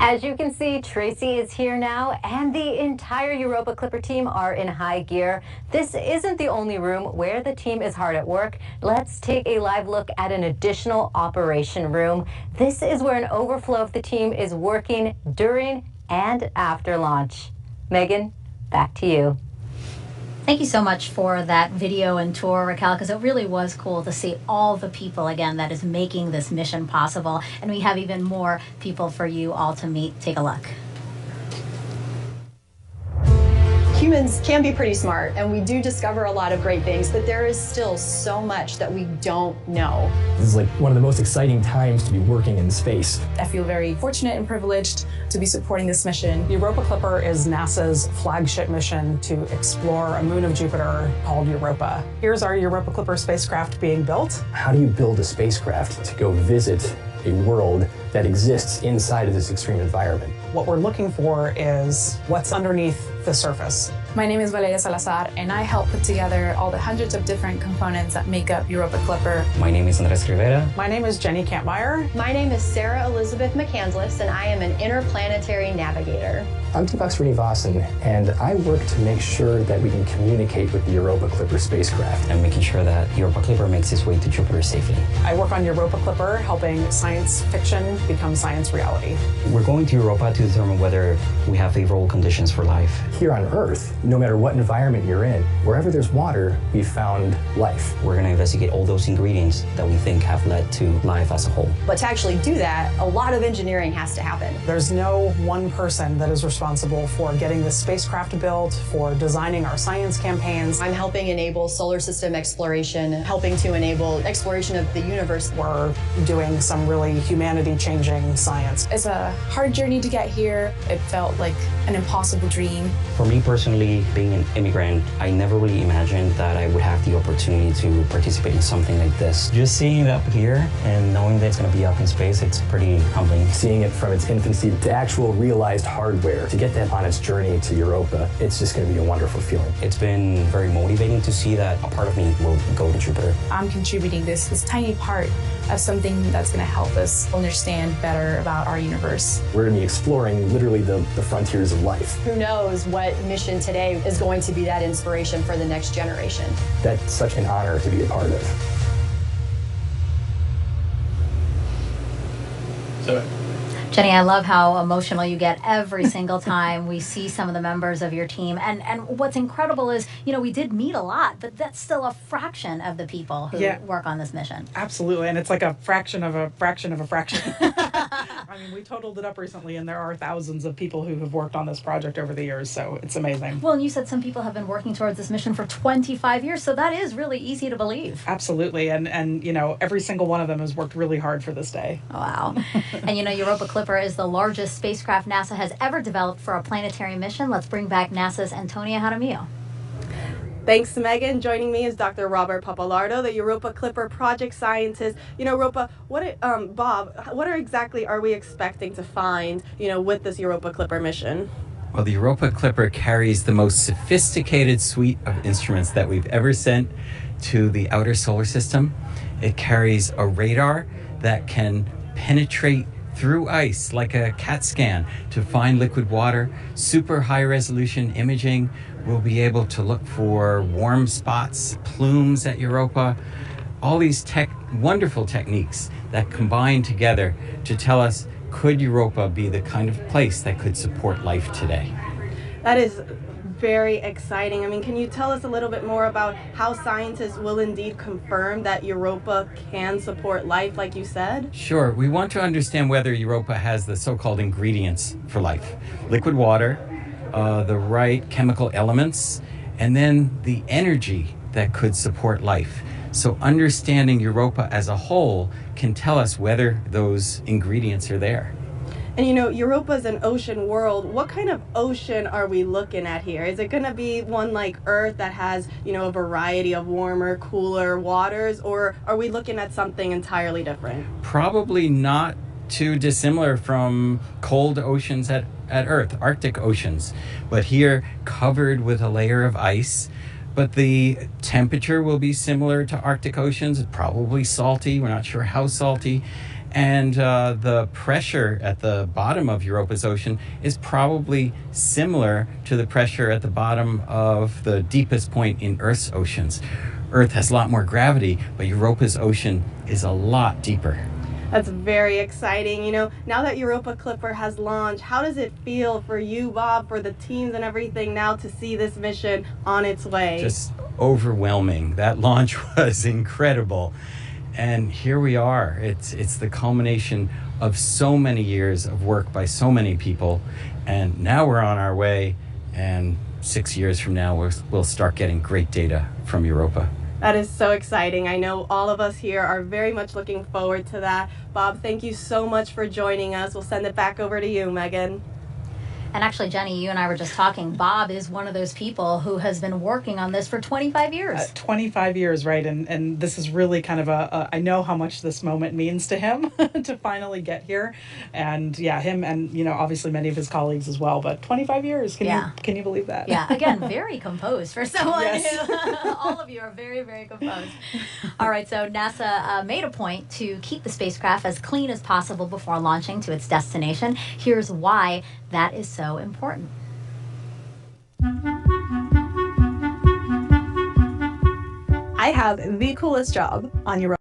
As you can see, Tracy is here now, and the entire Europa Clipper team are in high gear. This isn't the only room where the team is hard at work. Let's take a live look at an additional operation room. This is where an overflow of the team is working during and after launch. Megan, back to you. Thank you so much for that video and tour, Raquel, because it really was cool to see all the people, again, that is making this mission possible. And we have even more people for you all to meet. Take a look. Humans can be pretty smart, and we do discover a lot of great things, but there is still so much that we don't know. This is like one of the most exciting times to be working in space. I feel very fortunate and privileged to be supporting this mission. Europa Clipper is NASA's flagship mission to explore a moon of Jupiter called Europa. Here's our Europa Clipper spacecraft being built. How do you build a spacecraft to go visit a world that exists inside of this extreme environment? What we're looking for is what's underneath the surface. My name is Valeria Salazar, and I help put together all the hundreds of different components that make up Europa Clipper. My name is Andres Rivera. My name is Jenny Kampmeyer. My name is Sarah Elizabeth McCandless, and I am an interplanetary navigator. I'm Deepak Srinivasan, and I work to make sure that we can communicate with the Europa Clipper spacecraft. And making sure that Europa Clipper makes its way to Jupiter safely. I work on Europa Clipper, helping science fiction become science reality. We're going to Europa to determine whether we have favorable conditions for life. Here on Earth, no matter what environment you're in, wherever there's water, we've found life. We're going to investigate all those ingredients that we think have led to life as a whole. But to actually do that, a lot of engineering has to happen. There's no one person that is responsible for getting this spacecraft built, for designing our science campaigns. I'm helping enable solar system exploration, helping to enable exploration of the universe. We're doing some really humanity-changing science. It's a hard journey to get here. It felt like an impossible dream. For me personally, being an immigrant, I never really imagined that I would have the opportunity to participate in something like this. Just seeing it up here and knowing that it's going to be up in space, it's pretty humbling. Seeing it from its infancy to actual realized hardware, to get that on its journey to Europa, it's just going to be a wonderful feeling. It's been very motivating to see that a part of me will go to Jupiter. I'm contributing this tiny part of something that's going to help us understand better about our universe. We're going to be exploring literally the frontiers of life. Who knows what mission today is going to be that inspiration for the next generation. That's such an honor to be a part of. Jenny, I love how emotional you get every single time we see some of the members of your team. And what's incredible is, you know, we did meet a lot, but that's still a fraction of the people who work on this mission. Absolutely, and it's like a fraction of a fraction of a fraction. I mean, we totaled it up recently, and there are thousands of people who have worked on this project over the years, so it's amazing. Well, and you said some people have been working towards this mission for 25 years, so that is really easy to believe. Absolutely, and you know, every single one of them has worked really hard for this day. Wow. And you know, Europa Clipper is the largest spacecraft NASA has ever developed for a planetary mission. Let's bring back NASA's Antonia Jaramillo. Thanks to Megan. Joining me is Dr. Robert Papalardo, the Europa Clipper project scientist. You know, Bob, what exactly are we expecting to find, you know, with this Europa Clipper mission? Well, the Europa Clipper carries the most sophisticated suite of instruments that we've ever sent to the outer solar system. It carries a radar that can penetrate through ice like a CAT scan to find liquid water, super high resolution imaging. We'll be able to look for warm spots, plumes at Europa. all these wonderful techniques that combine together to tell us, could Europa be the kind of place that could support life today? That is very exciting. I mean, can you tell us a little bit more about how scientists will indeed confirm that Europa can support life, like you said? Sure. We want to understand whether Europa has the so-called ingredients for life. Liquid water, the right chemical elements, and then the energy that could support life. So understanding Europa as a whole can tell us whether those ingredients are there. And you know, Europa is an ocean world. What kind of ocean are we looking at here? Is it going to be one like Earth that has, you know, a variety of warmer, cooler waters, or are we looking at something entirely different? Probably not too dissimilar from cold oceans at Earth, Arctic oceans, but here covered with a layer of ice. But the temperature will be similar to Arctic oceans, probably salty. We're not sure how salty. And the pressure at the bottom of Europa's ocean is probably similar to the pressure at the bottom of the deepest point in Earth's oceans. Earth has a lot more gravity, but Europa's ocean is a lot deeper. That's very exciting. You know, now that Europa Clipper has launched, how does it feel for you, Bob, for the teams and everything now to see this mission on its way? Just overwhelming. That launch was incredible. And here we are. It's the culmination of so many years of work by so many people. And now we're on our way. And 6 years from now, we'll start getting great data from Europa. That is so exciting. I know all of us here are very much looking forward to that. Bob, thank you so much for joining us. We'll send it back over to you, Megan. And actually, Jenny, you and I were just talking. Bob is one of those people who has been working on this for 25 years. 25 years, right? And this is really kind of I know how much this moment means to him to finally get here. And yeah, him and, you know, obviously many of his colleagues as well. But 25 years, can you believe that? Yeah, again, very composed for someone Yes. who, all of you are very, very composed. All right, so NASA made a point to keep the spacecraft as clean as possible before launching to its destination. Here's why that is so important. I have the coolest job on Europa.